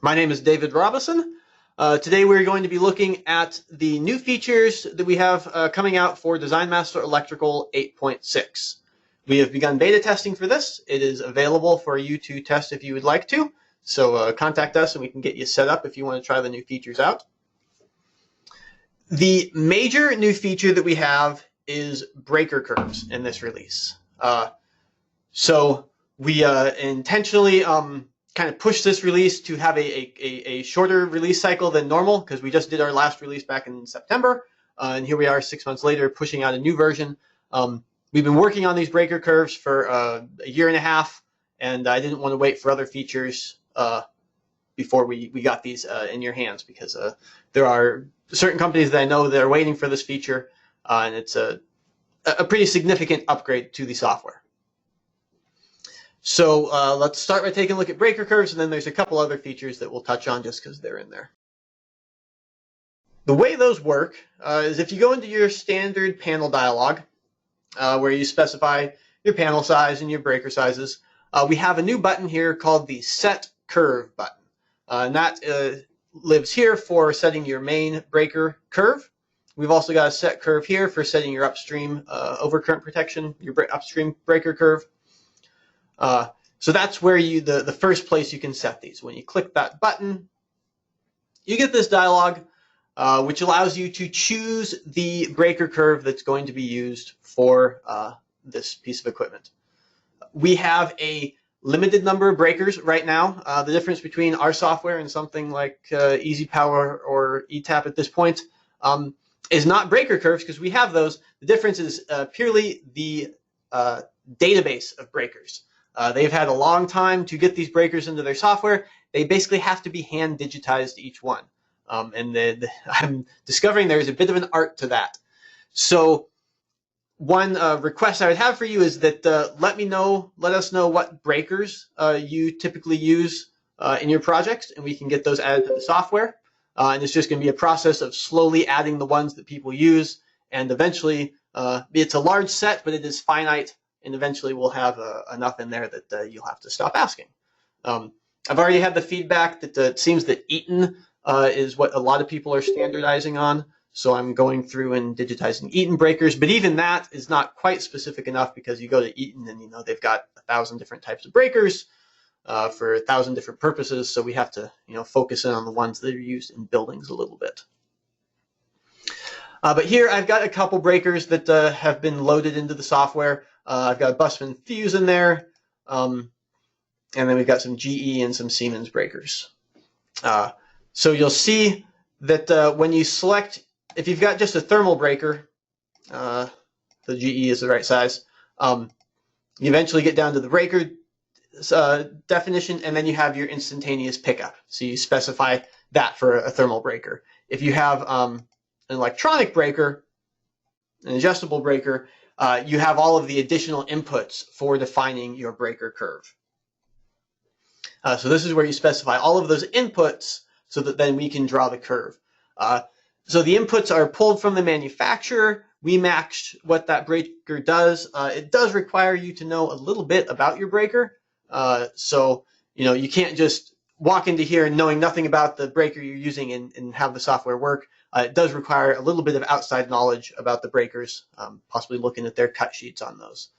My name is David Robison. Today we're going to be looking at the new features that we have coming out for DesignMaster Electrical 8.6. We have begun beta testing for this. It is available for you to test if you would like to. So contact us and we can get you set up if you want to try the new features out. The major new feature that we have is breaker curves in this release. So we intentionally kind of pushed this release to have a shorter release cycle than normal because we just did our last release back in September, and here we are 6 months later pushing out a new version. We've been working on these breaker curves for a year and a half, and I didn't want to wait for other features before we got these in your hands, because there are certain companies that I know that are waiting for this feature, and it's a pretty significant upgrade to the software. So let's start by taking a look at breaker curves, and then there's a couple other features that we'll touch on just because they're in there. The way those work is if you go into your standard panel dialog, where you specify your panel size and your breaker sizes, we have a new button here called the Set Curve button. And that lives here for setting your main breaker curve. We've also got a set curve here for setting your upstream overcurrent protection, your upstream breaker curve. So that's where the first place you can set these. When you click that button, you get this dialog, which allows you to choose the breaker curve that's going to be used for this piece of equipment. We have a limited number of breakers right now. The difference between our software and something like EasyPower or ETAP at this point is not breaker curves, because we have those. The difference is purely the database of breakers. They've had a long time to get these breakers into their software. They basically have to be hand digitized each one. And I'm discovering there's a bit of an art to that. So one request I would have for you is that let us know what breakers you typically use in your projects, and we can get those added to the software. And it's just going to be a process of slowly adding the ones that people use, and eventually it's a large set, but it is finite. And eventually we'll have enough in there that you'll have to stop asking. I've already had the feedback that it seems that Eaton is what a lot of people are standardizing on. So I'm going through and digitizing Eaton breakers. But even that is not quite specific enough, because you go to Eaton and they've got 1,000 different types of breakers for 1,000 different purposes. So we have to focus in on the ones that are used in buildings a little bit. But here I've got a couple breakers that have been loaded into the software. I've got a Bussmann fuse in there, and then we've got some GE and some Siemens breakers. So you'll see that when you select, if you've got just a thermal breaker, the GE is the right size, you eventually get down to the breaker definition, and then you have your instantaneous pickup. So you specify that for a thermal breaker. If you have an electronic breaker, an adjustable breaker, you have all of the additional inputs for defining your breaker curve. So this is where you specify all of those inputs so that then we can draw the curve. So the inputs are pulled from the manufacturer. We matched what that breaker does. It does require you to know a little bit about your breaker. So you can't just walk into here and knowing nothing about the breaker you're using and have the software work. It does require a little bit of outside knowledge about the breakers, possibly looking at their cut sheets on those.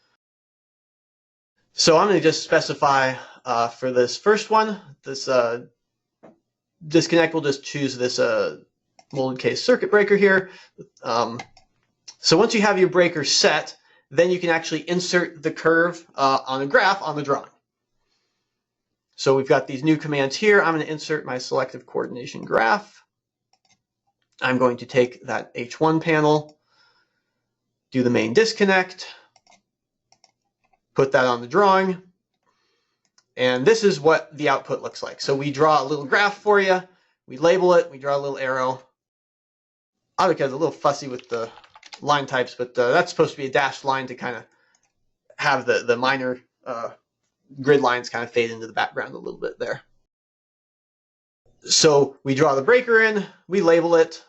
So I'm going to just specify for this first one, this disconnect, we'll just choose this molded case circuit breaker here. So once you have your breaker set, then you can actually insert the curve on a graph on the drawing. So we've got these new commands here. I'm going to insert my selective coordination graph. I'm going to take that H1 panel, do the main disconnect, put that on the drawing, and this is what the output looks like. So we draw a little graph for you, we label it, we draw a little arrow. AutoCAD's a little fussy with the line types, but that's supposed to be a dashed line to kind of have the minor grid lines kind of fade into the background a little bit there. So we draw the breaker in, we label it.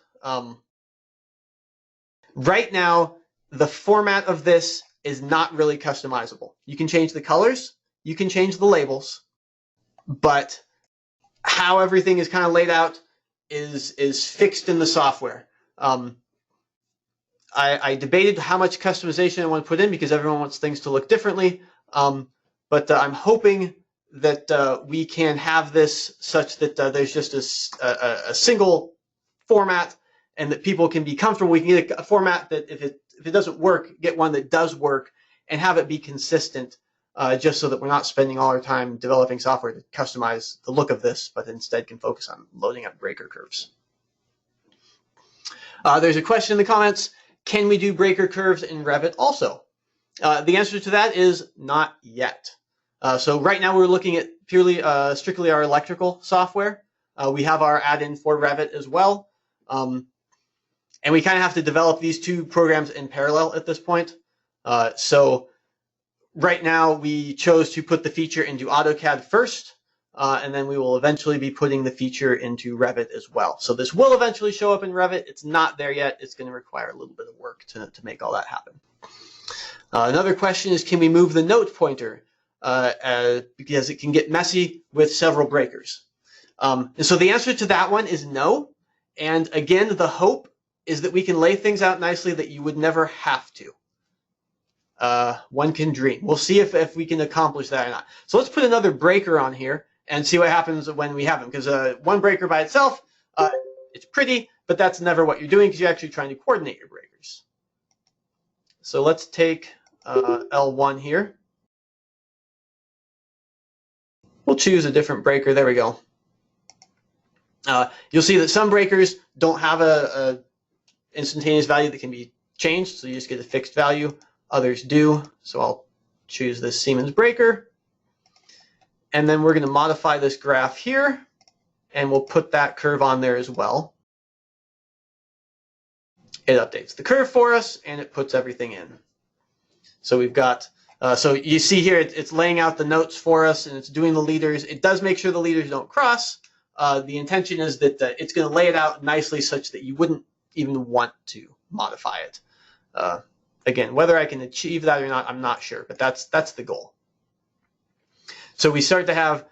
Right now, the format of this is not really customizable. You can change the colors, you can change the labels, but how everything is kind of laid out is fixed in the software. I debated how much customization I want to put in because everyone wants things to look differently. But I'm hoping that we can have this such that there's just a single format and that people can be comfortable. We can get a format that if it doesn't work, get one that does work and have it be consistent, just so that we're not spending all our time developing software to customize the look of this, but instead can focus on loading up breaker curves. There's a question in the comments, can we do breaker curves in Revit also? The answer to that is not yet. So right now we're looking at purely, strictly our electrical software. We have our add-in for Revit as well. And we kind of have to develop these two programs in parallel at this point. So right now we chose to put the feature into AutoCAD first, and then we will eventually be putting the feature into Revit as well. So this will eventually show up in Revit. It's not there yet. It's going to require a little bit of work to make all that happen. Another question is, can we move the note pointer? Because it can get messy with several breakers. And so the answer to that one is no. And again, the hope is that we can lay things out nicely that you would never have to. One can dream. We'll see if we can accomplish that or not. So let's put another breaker on here and see what happens when we have them. Because one breaker by itself, it's pretty, but that's never what you're doing because you're actually trying to coordinate your breakers. So let's take L1 here. We'll choose a different breaker. There we go. You'll see that some breakers don't have a instantaneous value that can be changed, so you just get a fixed value. Others do, so I'll choose this Siemens breaker. And then we're going to modify this graph here, and we'll put that curve on there as well. It updates the curve for us, and it puts everything in. So we've got, so you see here, it's laying out the notes for us, and it's doing the leaders. It does make sure the leaders don't cross. The intention is that it's going to lay it out nicely such that you wouldn't even want to modify it. Again, whether I can achieve that or not, I'm not sure, but that's the goal. So we start to have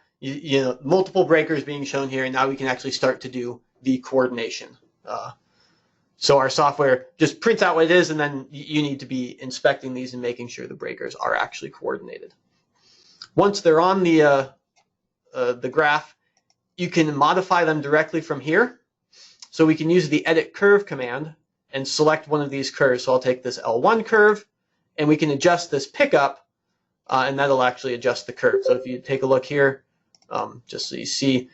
multiple breakers being shown here, and now we can actually start to do the coordination. So our software just prints out what it is, and then you need to be inspecting these and making sure the breakers are actually coordinated. Once they're on the graph, you can modify them directly from here. So we can use the edit curve command and select one of these curves. So I'll take this L1 curve, and we can adjust this pickup, and that'll actually adjust the curve. So if you take a look here, just so you see,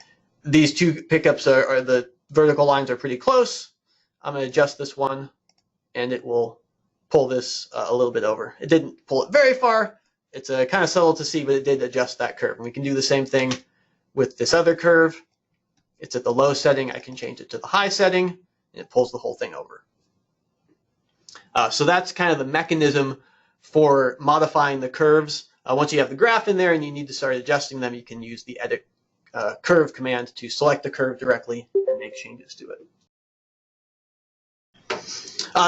these two pickups are the vertical lines are pretty close. I'm going to adjust this one, and it will pull this a little bit over. It didn't pull it very far. It's kind of subtle to see, but it did adjust that curve. And we can do the same thing with this other curve. It's at the low setting. I can change it to the high setting, and it pulls the whole thing over. So that's kind of the mechanism for modifying the curves. Once you have the graph in there and you need to start adjusting them, you can use the edit curve command to select the curve directly and make changes to it.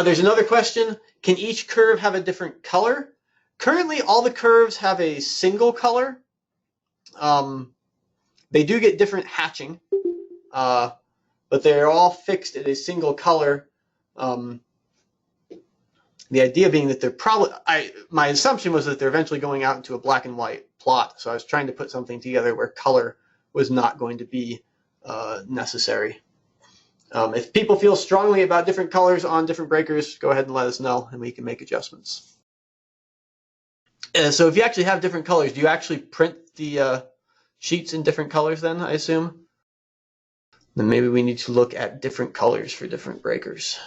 There's another question. Can each curve have a different color? Currently, all the curves have a single color. They do get different hatching, but they're all fixed at a single color. The idea being that they're probably, my assumption was that they're eventually going out into a black and white plot. So I was trying to put something together where color was not going to be necessary. If people feel strongly about different colors on different breakers, go ahead and let us know, and we can make adjustments. So if you actually have different colors, do you actually print the sheets in different colors then, I assume? Then maybe we need to look at different colors for different breakers.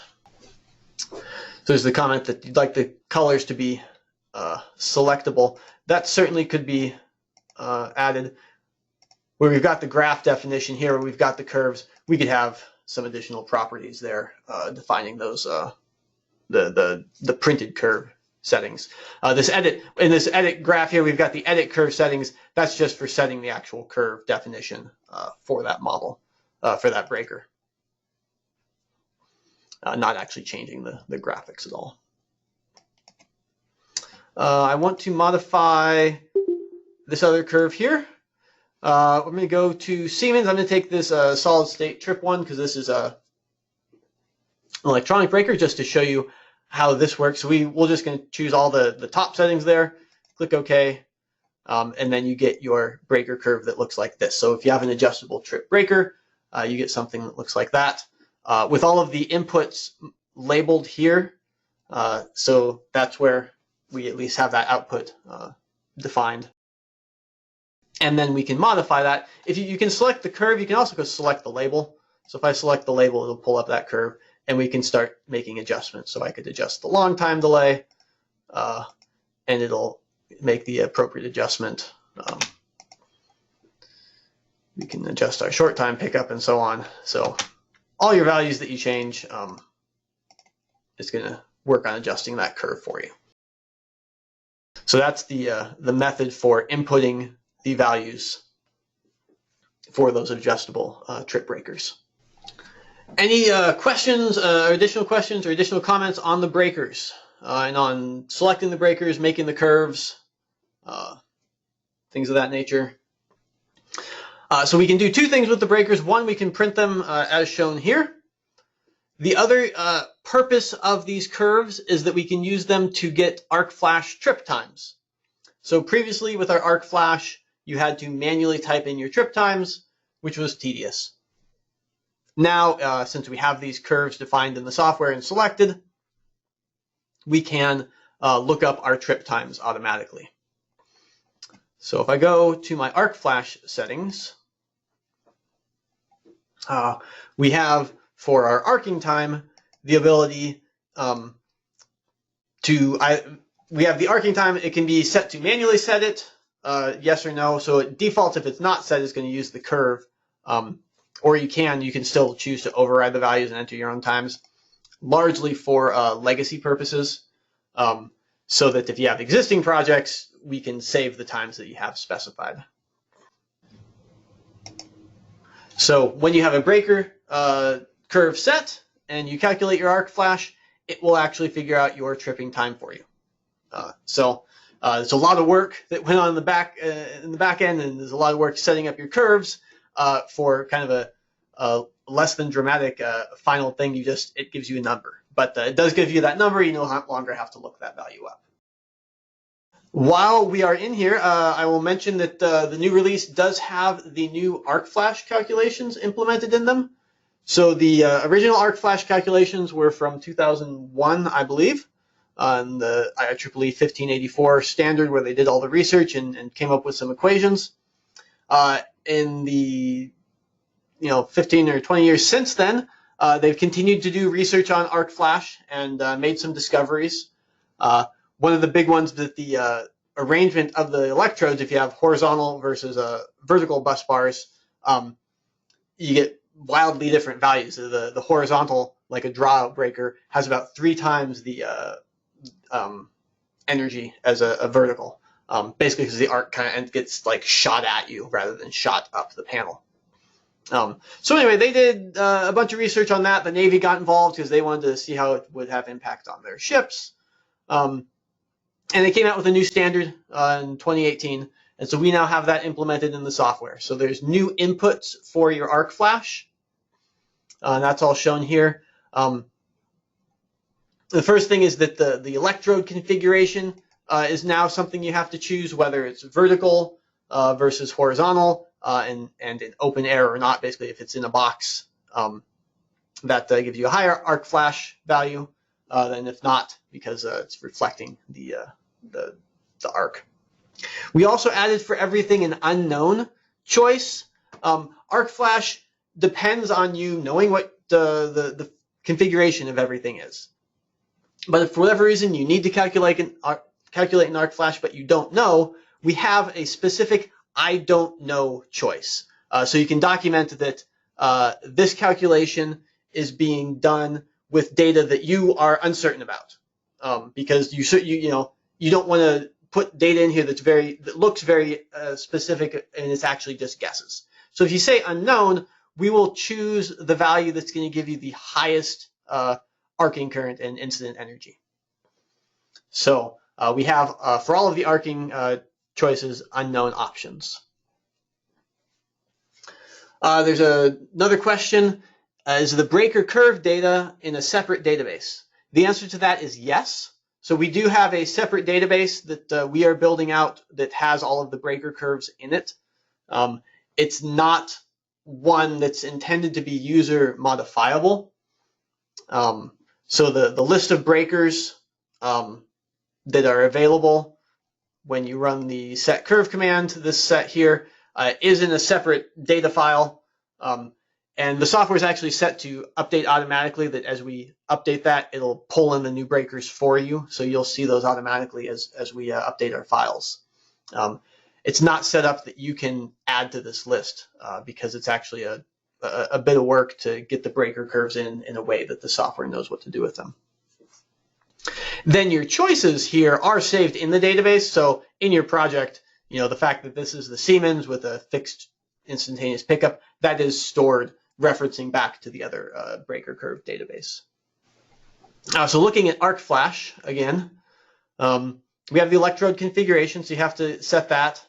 So there's the comment that you'd like the colors to be selectable. That certainly could be added. Where we've got the graph definition here, where we've got the curves, we could have some additional properties there defining those the printed curve settings. In this edit graph here, we've got the edit curve settings. That's just for setting the actual curve definition for that model, for that breaker. Not actually changing the graphics at all. I want to modify this other curve here. I'm going to go to Siemens. I'm going to take this solid state trip one because this is an electronic breaker just to show you how this works. So we're just going to choose all the top settings there, click OK, and then you get your breaker curve that looks like this. So if you have an adjustable trip breaker, you get something that looks like that with all of the inputs labeled here. So that's where we at least have that output defined. And then we can modify that. If you can select the curve, you can also go select the label. So if I select the label, it'll pull up that curve, and we can start making adjustments. So I could adjust the long time delay, and it'll make the appropriate adjustment. We can adjust our short time pickup and so on. So all your values that you change is going to work on adjusting that curve for you. So that's the method for inputting the values for those adjustable trip breakers. Any questions, additional questions, or additional comments on the breakers and on selecting the breakers, making the curves, things of that nature? So we can do two things with the breakers. One, we can print them as shown here. The other purpose of these curves is that we can use them to get arc flash trip times. So previously with our arc flash, you had to manually type in your trip times, which was tedious. Now, since we have these curves defined in the software and selected, we can look up our trip times automatically. So if I go to my arc flash settings, we have for our arcing time the ability we have the arcing time. It can be set to manually set it, yes or no. So it defaults, if it's not set, it's going to use the curve. Or you can still choose to override the values and enter your own times, largely for legacy purposes, so that if you have existing projects, we can save the times that you have specified. So when you have a breaker curve set and you calculate your arc flash, it will actually figure out your tripping time for you. So there's a lot of work that went on in the back end, and there's a lot of work setting up your curves for kind of a less than dramatic final thing. It gives you a number, but it does give you that number. You no longer have to look that value up. While we are in here, I will mention that the new release does have the new arc flash calculations implemented in them. So the original arc flash calculations were from 2001, I believe, on the IEEE 1584 standard, where they did all the research and came up with some equations. In the 15 or 20 years since then, they've continued to do research on arc flash and made some discoveries. One of the big ones that the arrangement of the electrodes, if you have horizontal versus vertical bus bars, you get wildly different values. The horizontal, like a draw breaker, has about 3 times the energy as a vertical, basically because the arc kind of gets like shot at you rather than shot up the panel. So anyway, they did a bunch of research on that. The Navy got involved because they wanted to see how it would have impact on their ships. And they came out with a new standard in 2018. And so we now have that implemented in the software. So there's new inputs for your arc flash. That's all shown here. The first thing is that the electrode configuration is now something you have to choose, whether it's vertical versus horizontal, and in open air or not. Basically, if it's in a box, that gives you a higher arc flash value than if not, because it's reflecting the arc. We also added for everything an unknown choice. Arc flash depends on you knowing what the configuration of everything is. But if for whatever reason you need to calculate an arc flash, but you don't know, we have a specific I don't know choice. So you can document that this calculation is being done with data that you are uncertain about, because you don't want to put data in here that looks very specific and it's actually just guesses. So if you say unknown, we will choose the value that's going to give you the highest arcing current and incident energy. So we have for all of the arcing choices unknown options. There's another question. Is the breaker curve data in a separate database? The answer to that is yes. So we do have a separate database that we are building out that has all of the breaker curves in it. It's not one that's intended to be user modifiable. So the list of breakers that are available when you run the set curve command, this set here, is in a separate data file. And the software is actually set to update automatically, that as we update that, it'll pull in the new breakers for you. So you'll see those automatically as we update our files. It's not set up that you can add to this list because it's actually a bit of work to get the breaker curves in a way that the software knows what to do with them. Then your choices here are saved in the database. So in your project, the fact that this is the Siemens with a fixed instantaneous pickup, that is stored referencing back to the other breaker curve database. So looking at Arc Flash again, we have the electrode configuration, so you have to set that.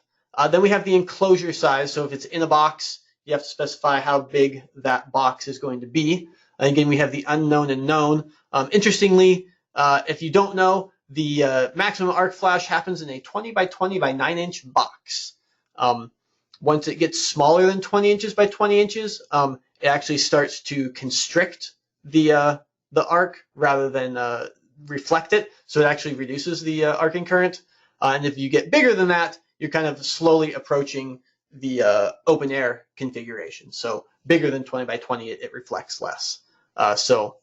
Then we have the enclosure size. So if it's in a box, you have to specify how big that box is going to be. And again, we have the unknown and known. Interestingly, if you don't know, the maximum arc flash happens in a 20 by 20 by 9 inch box. Once it gets smaller than 20 inches by 20 inches, it actually starts to constrict the arc rather than reflect it. So it actually reduces the arcing current. And if you get bigger than that, you're kind of slowly approaching the open air configuration. So bigger than 20 by 20, it reflects less. So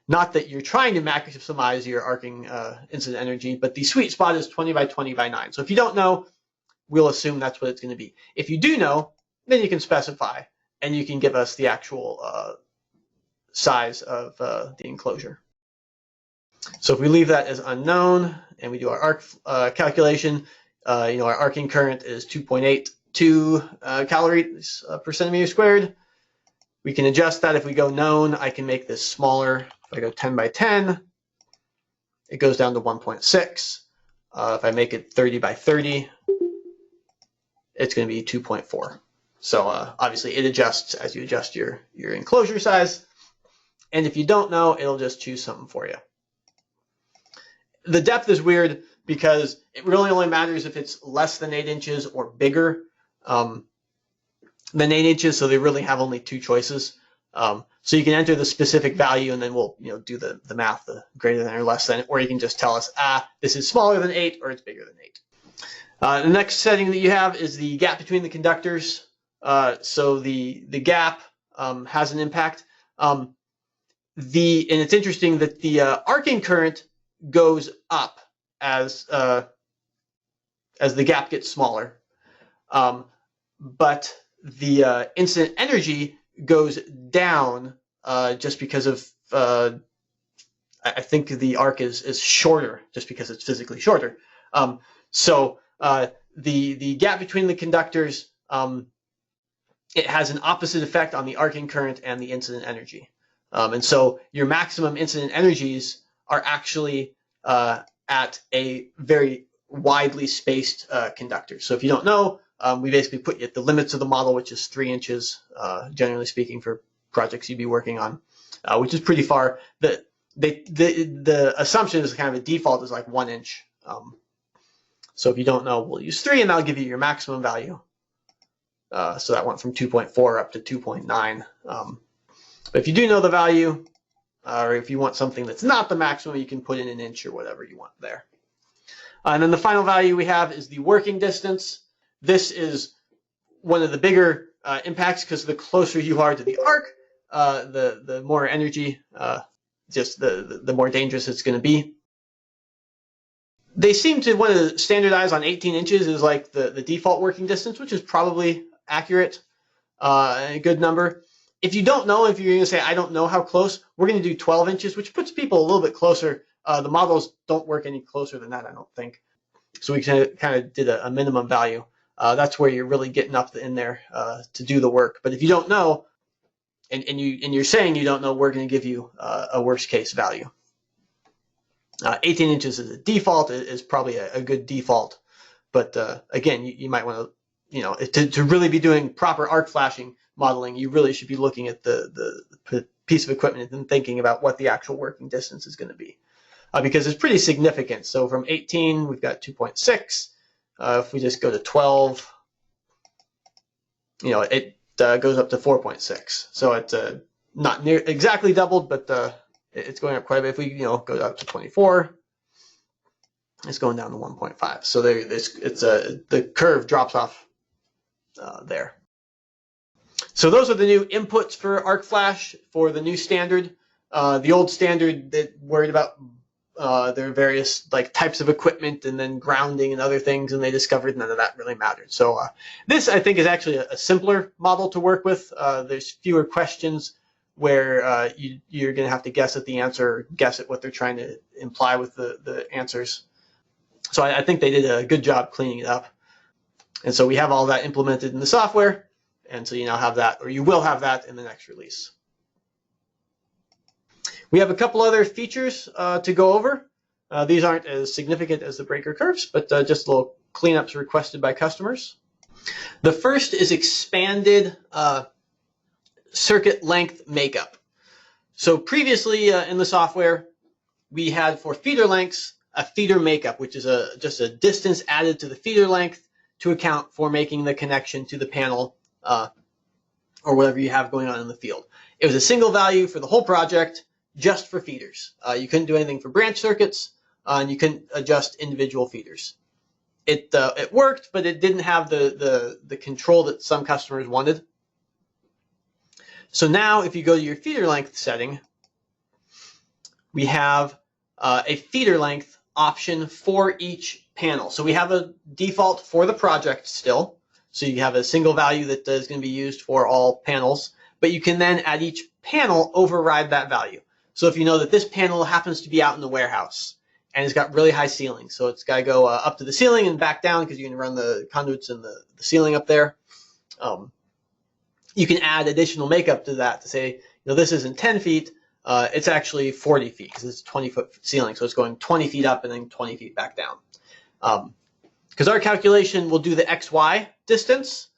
not that you're trying to maximize your arcing incident energy, but the sweet spot is 20 by 20 by 9. So if you don't know, we'll assume that's what it's going to be. If you do know, then you can specify, and you can give us the actual size of the enclosure. So if we leave that as unknown and we do our arc calculation, our arcing current is 2.82 calories per centimeter squared. We can adjust that. If we go known, I can make this smaller. If I go 10 by 10, it goes down to 1.6. If I make it 30 by 30, it's going to be 2.4. So obviously it adjusts as you adjust your enclosure size. And if you don't know, it'll just choose something for you. The depth is weird because it really only matters if it's less than 8 inches or bigger than 8 inches. So they really have only two choices. So you can enter the specific value and then we'll do the math, the greater than or less than, or you can just tell us, this is smaller than 8 or it's bigger than 8. The next setting that you have is the gap between the conductors. So the gap has an impact. And it's interesting that the arcing current goes up as the gap gets smaller, but the incident energy goes down just because of I think the arc is shorter just because it's physically shorter. So the gap between the conductors, it has an opposite effect on the arcing current and the incident energy. And so your maximum incident energies are actually at a very widely spaced conductor. So if you don't know, we basically put you at the limits of the model, which is 3 inches, generally speaking, for projects you'd be working on, which is pretty far. The assumption is kind of a default is like 1 inch. So if you don't know, we'll use 3, and that'll give you your maximum value. So that went from 2.4 up to 2.9. But if you do know the value, or if you want something that's not the maximum, you can put in an inch or whatever you want there. And then the final value we have is the working distance. This is one of the bigger impacts because the closer you are to the arc, the more energy, just the more dangerous it's going to be. They seem to want to standardize on 18 inches as like the default working distance, which is probably accurate, a good number. If you don't know, if you're going to say, I don't know how close, we're going to do 12 inches, which puts people a little bit closer. The models don't work any closer than that, I don't think. So we kind of did a minimum value. That's where you're really getting up in there to do the work. But if you don't know, and you're saying you don't know, we're going to give you a worst case value. 18 inches as a default is probably a good default. But again, you might want to, to really be doing proper arc flashing, modeling, you really should be looking at the piece of equipment and thinking about what the actual working distance is going to be, because it's pretty significant. So from 18, we've got 2.6. If we just go to 12, it goes up to 4.6. So it's not near exactly doubled, but it's going up quite a bit. If we go up to 24, it's going down to 1.5. So the curve drops off there. So those are the new inputs for ArcFlash for the new standard. The old standard that worried about their various types of equipment and then grounding and other things, and they discovered none of that really mattered. So this, I think, is actually a simpler model to work with. There's fewer questions where you're going to have to guess at the answer, or guess at what they're trying to imply with the answers. So I think they did a good job cleaning it up. And so we have all that implemented in the software, and so you now have that, or you will have that in the next release. We have a couple other features to go over. These aren't as significant as the breaker curves, but just little cleanups requested by customers. The first is expanded circuit length makeup. So previously in the software, we had for feeder lengths a feeder makeup, which is just a distance added to the feeder length to account for making the connection to the panel or whatever you have going on in the field. It was a single value for the whole project, just for feeders. You couldn't do anything for branch circuits, and you couldn't adjust individual feeders. It worked, but it didn't have the control that some customers wanted. So now, if you go to your feeder length setting, we have a feeder length option for each panel. So we have a default for the project still. So you have a single value that is going to be used for all panels, but you can then at each panel override that value. So if you know that this panel happens to be out in the warehouse and it's got really high ceilings, so it's got to go up to the ceiling and back down because you're going to run the conduits in the ceiling up there. You can add additional makeup to that to say, this isn't 10 feet, it's actually 40 feet because it's a 20-foot ceiling, so it's going 20 feet up and then 20 feet back down. Because our calculation will do the XY distance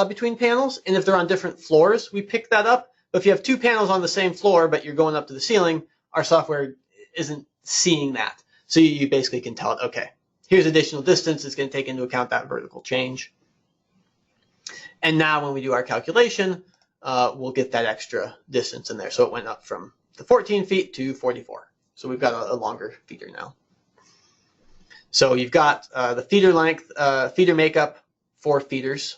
between panels, and if they're on different floors, we pick that up. But if you have two panels on the same floor, but you're going up to the ceiling, our software isn't seeing that. So you basically can tell it, okay, here's additional distance. It's going to take into account that vertical change. And now when we do our calculation, we'll get that extra distance in there. So it went up from the 14 feet to 44. So we've got a longer feeder now. So you've got the feeder length, feeder makeup for feeders.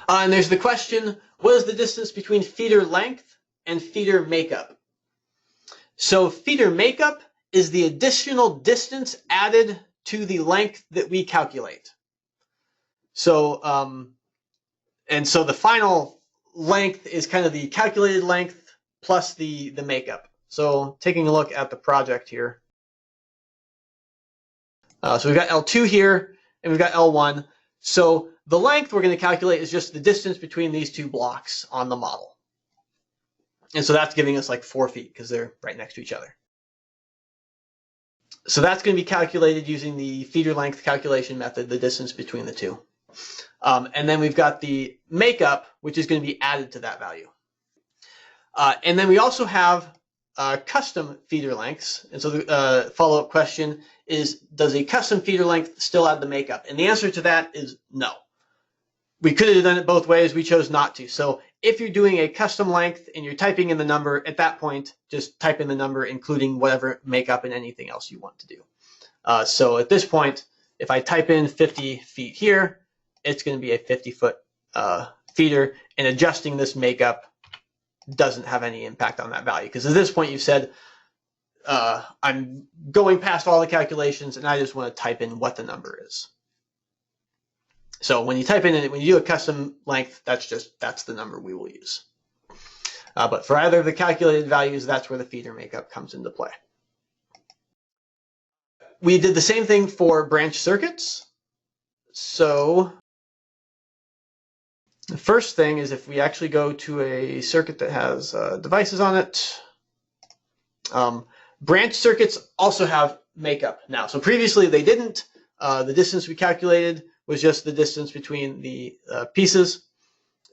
And there's the question, what is the distance between feeder length and feeder makeup? So feeder makeup is the additional distance added to the length that we calculate. So, and so the final length is kind of the calculated length plus the makeup. So taking a look at the project here. So we've got L2 here, and we've got L1. So the length we're going to calculate is just the distance between these two blocks on the model. And so that's giving us like 4 feet because they're right next to each other. So that's going to be calculated using the feeder length calculation method, the distance between the two. And then we've got the makeup, which is going to be added to that value. And then we also have custom feeder lengths. And so the follow-up question is, does a custom feeder length still add the makeup? And the answer to that is no. We could have done it both ways. We chose not to. So if you're doing a custom length and you're typing in the number, at that point, just type in the number, including whatever makeup and anything else you want to do. So at this point, if I type in 50 feet here, it's going to be a 50-foot feeder, and adjusting this makeup doesn't have any impact on that value. Because at this point, you've said, I'm going past all the calculations, and I just want to type in what the number is. So when you type in, when you do a custom length, that's the number we will use. But for either of the calculated values, that's where the feeder makeup comes into play. We did the same thing for branch circuits. So the first thing is if we actually go to a circuit that has devices on it, branch circuits also have makeup now. So previously they didn't. The distance we calculated was just the distance between the pieces.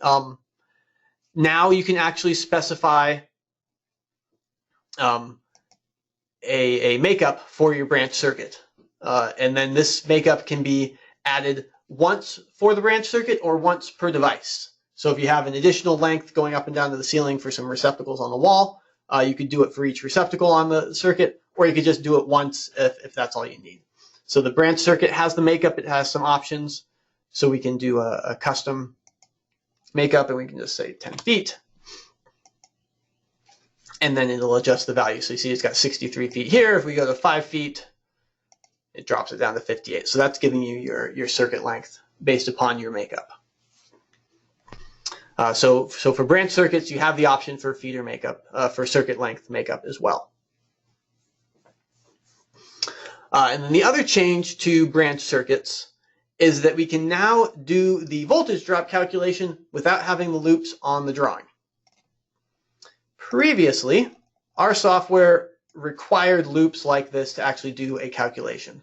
Now you can actually specify a makeup for your branch circuit. And then this makeup can be added once for the branch circuit or once per device. So if you have an additional length going up and down to the ceiling for some receptacles on the wall, you could do it for each receptacle on the circuit, or you could just do it once if that's all you need. So the branch circuit has the makeup. It has some options. So we can do a custom makeup, and we can just say 10 feet. And then it'll adjust the value. So you see it's got 63 feet here. If we go to 5 feet, it drops it down to 58. So that's giving you your circuit length based upon your makeup. So for branch circuits, you have the option for feeder makeup, for circuit length makeup as well. And then the other change to branch circuits is that we can now do the voltage drop calculation without having the loops on the drawing. Previously, our software required loops like this to actually do a calculation.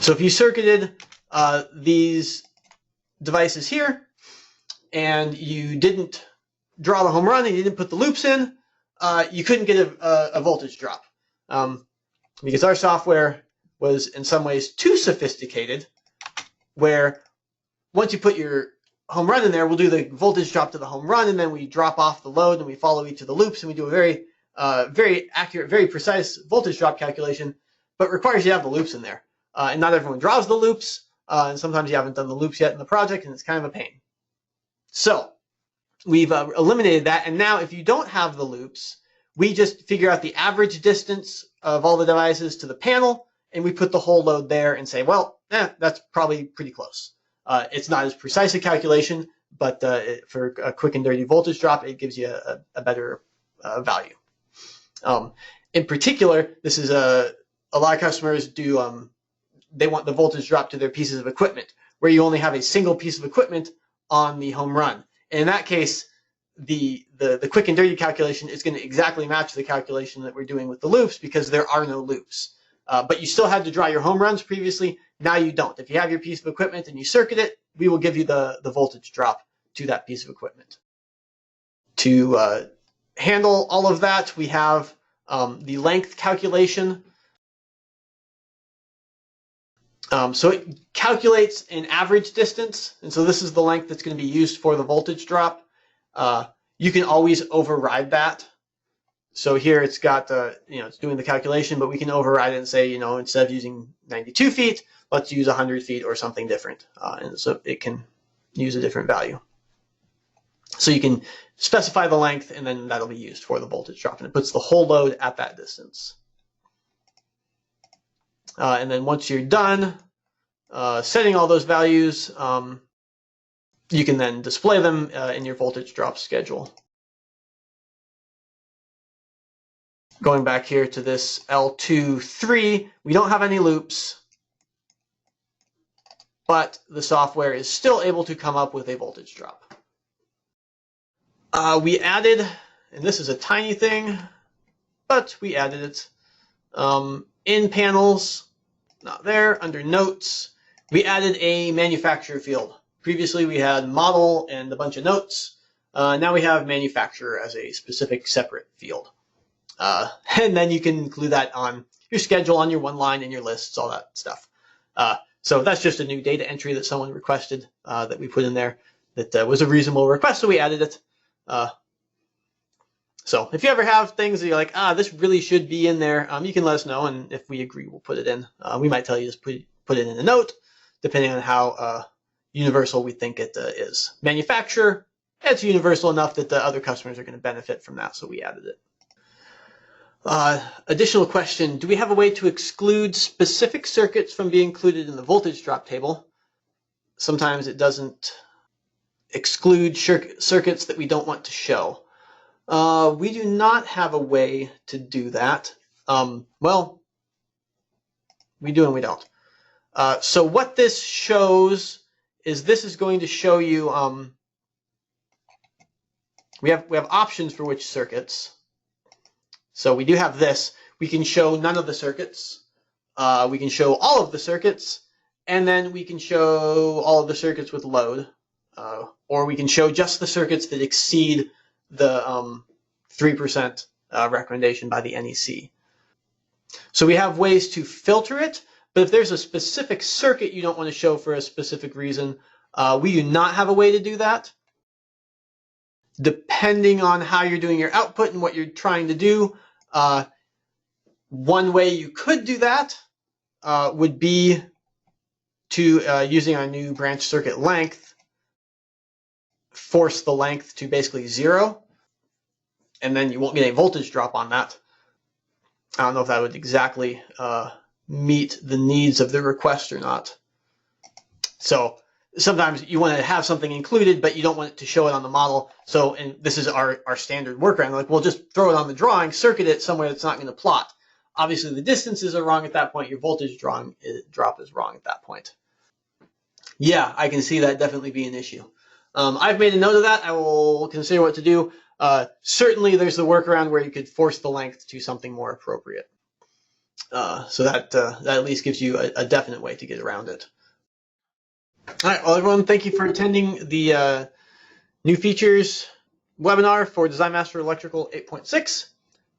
So if you circuited these devices here and you didn't draw the home run and you didn't put the loops in, you couldn't get a voltage drop. Because our software was in some ways too sophisticated, where once you put your home run in there, we'll do the voltage drop to the home run, and then we drop off the load and we follow each of the loops, and we do a very accurate, very precise voltage drop calculation, but requires you to have the loops in there. And not everyone draws the loops, and sometimes you haven't done the loops yet in the project, and it's kind of a pain. So we've eliminated that, and now if you don't have the loops, we just figure out the average distance of all the devices to the panel, and we put the whole load there and say, well, that's probably pretty close. It's not as precise a calculation, but for a quick and dirty voltage drop, it gives you a better value. In particular, this is a lot of customers do, they want the voltage drop to their pieces of equipment, where you only have a single piece of equipment on the home run. And in that case, the quick and dirty calculation is going to exactly match the calculation that we're doing with the loops, because there are no loops. But you still had to draw your home runs previously. Now you don't. If you have your piece of equipment and you circuit it, we will give you the voltage drop to that piece of equipment. To handle all of that, we have the length calculation. So it calculates an average distance, and so this is the length that's going to be used for the voltage drop. You can always override that. So here it's got, it's doing the calculation, but we can override it and say, instead of using 92 feet, let's use 100 feet or something different. And so it can use a different value. So you can specify the length, and then that'll be used for the voltage drop, and it puts the whole load at that distance. And then once you're done setting all those values, you can then display them in your voltage drop schedule. Going back here to this L2-3, we don't have any loops, but the software is still able to come up with a voltage drop. We added, and this is a tiny thing, but we added it, in panels, not there, under notes, we added a manufacturer field. Previously we had model and a bunch of notes. Now we have manufacturer as a specific separate field. And then you can include that on your schedule, on your one line, in your lists, all that stuff. So that's just a new data entry that someone requested that we put in there that was a reasonable request, so we added it. So if you ever have things that you're like, this really should be in there, you can let us know, and if we agree, we'll put it in. We might tell you just put it in a note, depending on how universal we think it is. Manufacturer, it's universal enough that the other customers are going to benefit from that, so we added it. Additional question, do we have a way to exclude specific circuits from being included in the voltage drop table? Sometimes it doesn't exclude circuits that we don't want to show. We do not have a way to do that. Well, we do and we don't. So what this shows is this is going to show you, we have options for which circuits. So we do have this. We can show none of the circuits. We can show all of the circuits. and then we can show all of the circuits with load, or we can show just the circuits that exceed the 3% recommendation by the NEC. So we have ways to filter it, but if there's a specific circuit you don't want to show for a specific reason, we do not have a way to do that. Depending on how you're doing your output and what you're trying to do, one way you could do that would be to, using our new branch circuit length, force the length to basically 0, and then you won't get a voltage drop on that. I don't know if that would exactly meet the needs of the request or not. So sometimes you want to have something included, but you don't want it to show it on the model. So, and this is our standard workaround. Like, we'll just throw it on the drawing, circuit it somewhere that's not going to plot. Obviously, the distances are wrong at that point. Your voltage drop is wrong at that point. Yeah, I can see that definitely be an issue. I've made a note of that. I will consider what to do. Certainly, there's the workaround where you could force the length to something more appropriate. So that at least gives you a definite way to get around it. All right, well, everyone, thank you for attending the new features webinar for Design Master Electrical 8.6.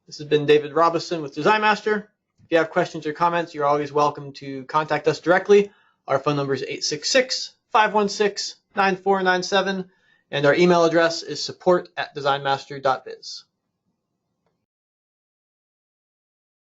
This has been David Robison with Design Master. If you have questions or comments, you're always welcome to contact us directly. Our phone number is 866-516-9497, and our email address is support@designmaster.biz.